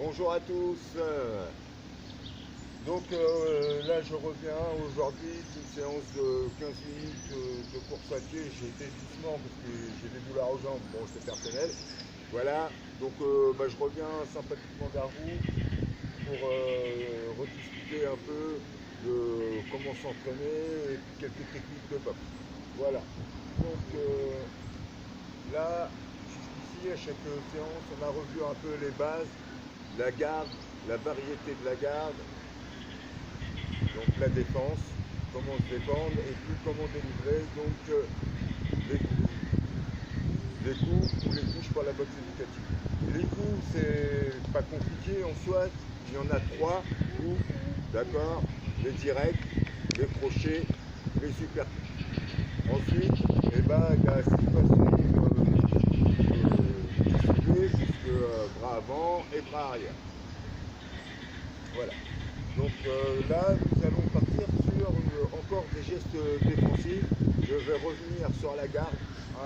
Bonjour à tous. Là je reviens aujourd'hui d'une séance de 15 minutes de course à pied. J'ai été doucement parce que j'ai des douleurs aux jambes, bon c'est personnel. Voilà, je reviens sympathiquement vers vous pour rediscuter un peu de comment s'entraîner et puis quelques techniques de boxe. Voilà. Là, jusqu'ici à chaque séance on a revu un peu les bases, la garde, la variété de la garde, donc la défense, comment se défendre et puis comment délivrer les coups ou les touches pour la boxe éducative. Les coups, c'est pas compliqué en soi, il y en a 3 coups, d'accord, les directs, les crochets, les super coups. Ensuite, il y a 6 façons de puisque bras avant et bras arrière. Voilà. Là, nous allons partir sur encore des gestes défensifs. Je vais revenir sur la garde.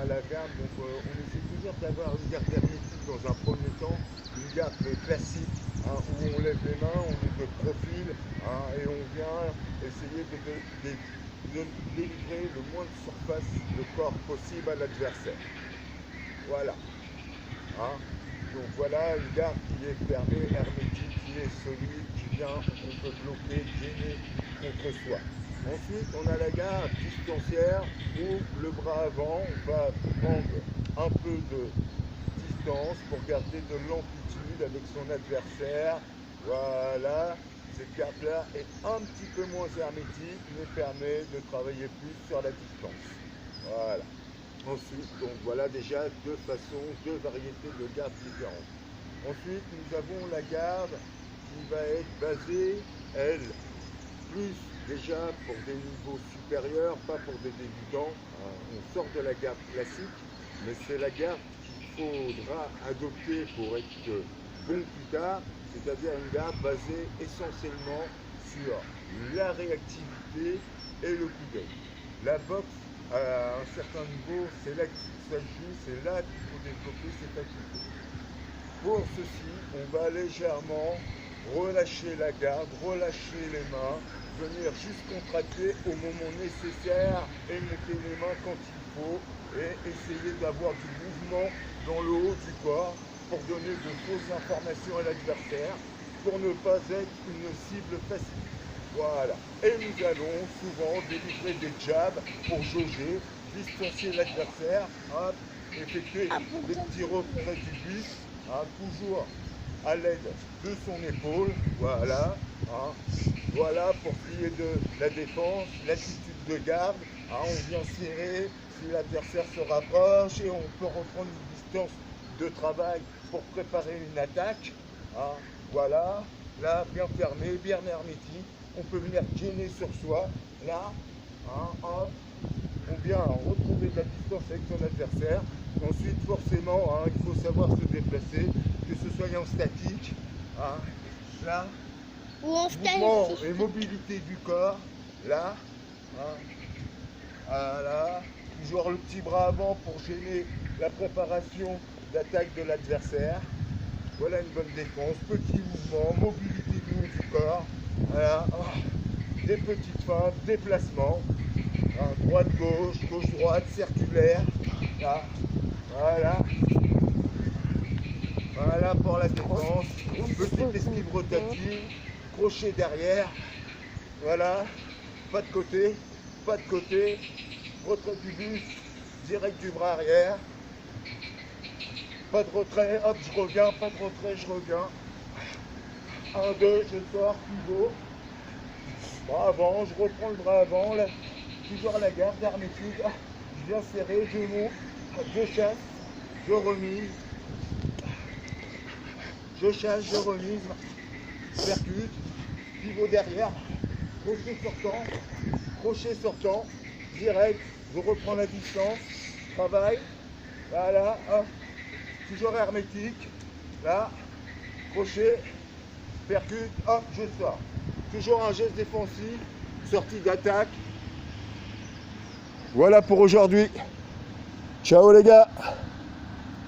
La garde, on essaie toujours d'avoir une garde hermétique dans un premier temps, une garde classique, où on lève les mains, on est de profil, et on vient essayer de délivrer le moins de surface de corps possible à l'adversaire. Voilà. Donc voilà une garde qui est fermée, hermétique, qui est solide, qui vient, on peut bloquer, gêner contre soi. Ensuite, on a la garde distancière où le bras avant, on va prendre un peu de distance pour garder de l'amplitude avec son adversaire. Voilà, cette garde-là est un petit peu moins hermétique, mais permet de travailler plus sur la distance. Voilà. Ensuite, voilà déjà 2 façons, 2 variétés de garde différentes. Ensuite, nous avons la garde qui va être basée, elle, plus déjà pour des niveaux supérieurs, pas pour des débutants. On sort de la garde classique, mais c'est la garde qu'il faudra adopter pour être bon plus tard, c'est-à-dire une garde basée essentiellement sur la réactivité et le coup d'œil. La boxe, à un certain niveau, c'est là que ça joue, c'est là qu'il faut développer ses facultés. Pour ceci, on va légèrement relâcher la garde, relâcher les mains, venir juste contracter au moment nécessaire et monter les mains quand il faut et essayer d'avoir du mouvement dans le haut du corps pour donner de fausses informations à l'adversaire, pour ne pas être une cible facile. Voilà. Et nous allons souvent délivrer des jabs pour jauger, distancier l'adversaire, effectuer des petits retraits du buste, toujours à l'aide de son épaule. Voilà. Voilà pour ce qui est de la défense, l'attitude de garde. On vient serrer si l'adversaire se rapproche et on peut reprendre une distance de travail pour préparer une attaque. Voilà. Là, bien fermé, bien hermétique. On peut venir gainer sur soi. Là, on vient retrouver de la distance avec son adversaire. Ensuite, forcément, il faut savoir se déplacer, que ce soit en statique, là, ou en mouvement et mobilité du corps, là, voilà, toujours le petit bras avant pour gêner la préparation d'attaque de l'adversaire. Voilà une bonne défense, petit mouvement, mobilité du haut du corps, voilà, des petites feintes, déplacements, droite-gauche, gauche-droite, circulaire, là, voilà pour la défense, petite esquive rotative, crochet derrière, voilà, pas de côté, retrait du buste, direct du bras arrière. Pas de retrait, hop, je reviens, pas de retrait, je reviens. 1, 2, je sors, pivot. Bras avant, je reprends le bras avant, là, toujours à la garde, hermétique. Je viens serrer, je monte, je chasse, je remise. Je chasse, je remise, percute, pivot derrière, crochet sortant, direct, je reprends la distance, travail, voilà, toujours hermétique, là, crochet, percute, hop, je sors. Toujours un geste défensif, sortie d'attaque. Voilà pour aujourd'hui. Ciao les gars.